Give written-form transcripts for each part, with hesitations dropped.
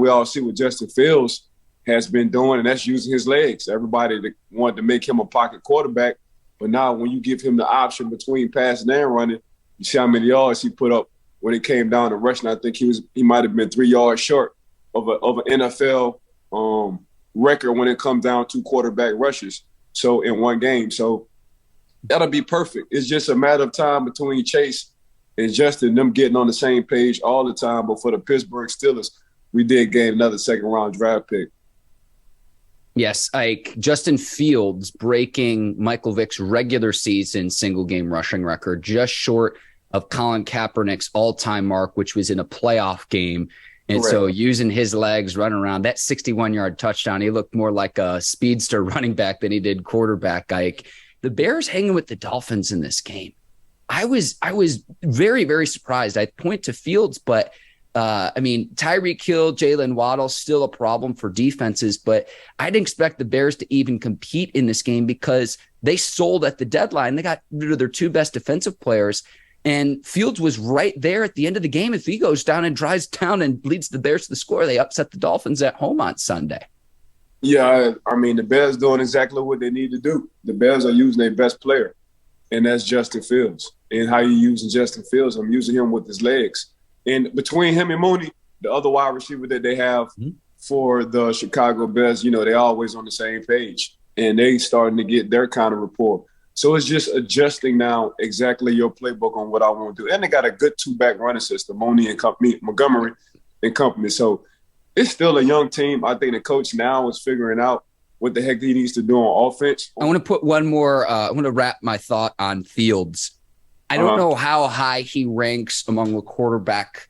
We all see what Justin Fields has been doing, and that's using his legs. Everybody that wanted to make him a pocket quarterback, but now when you give him the option between passing and running, you see how many yards he put up when it came down to rushing. I think he might have been 3 yards short of an NFL record when it comes down to quarterback rushes. So in one game, so that'll be perfect. It's just a matter of time between Chase and Justin, them getting on the same page all the time. But for the Pittsburgh Steelers, we did gain another second-round draft pick. Yes, Ike. Justin Fields breaking Michael Vick's regular season single-game rushing record, just short of Colin Kaepernick's all-time mark, which was in a playoff game. And Correct. So using his legs, running around, that 61-yard touchdown, he looked more like a speedster running back than he did quarterback, Ike. The Bears hanging with the Dolphins in this game. I was very, very surprised. I point to Fields, but Tyreek Hill, Jalen Waddle, still a problem for defenses, but I didn't expect the Bears to even compete in this game because they sold at the deadline. They got rid of their two best defensive players, and Fields was right there at the end of the game. If he goes down and drives down and leads the Bears to the score, they upset the Dolphins at home on Sunday. Yeah, the Bears doing exactly what they need to do. The Bears are using their best player, and that's Justin Fields. And how you using Justin Fields? I'm using him with his legs. And between him and Mooney, the other wide receiver that they have for the Chicago Bears, they always on the same page. And they starting to get their kind of rapport. So it's just adjusting now exactly your playbook on what I want to do. And they got a good two-back running system, Mooney and company, Montgomery and company. So it's still a young team. I think the coach now is figuring out what the heck he needs to do on offense. I want to put one more I want to wrap my thought on Fields. I don't know how high he ranks among the quarterback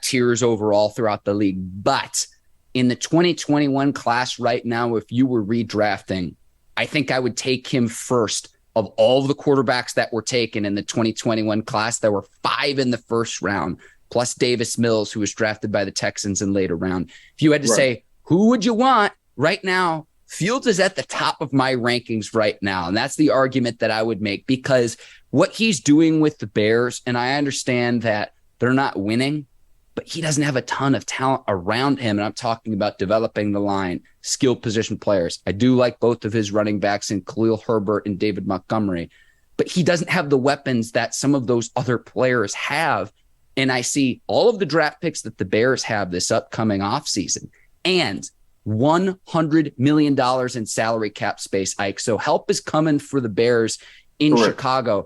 tiers overall throughout the league, but in the 2021 class right now, if you were redrafting, I think I would take him first of all the quarterbacks that were taken in the 2021 class. There were 5 in the first round, plus Davis Mills, who was drafted by the Texans in later round. If you had to say, who would you want right now? Fields is at the top of my rankings right now. And that's the argument that I would make, because what he's doing with the Bears, and I understand that they're not winning, but he doesn't have a ton of talent around him. And I'm talking about developing the line, skilled position players. I do like both of his running backs in Khalil Herbert and David Montgomery, but he doesn't have the weapons that some of those other players have. And I see all of the draft picks that the Bears have this upcoming offseason and $100 million in salary cap space, Ike. So help is coming for the Bears in Chicago.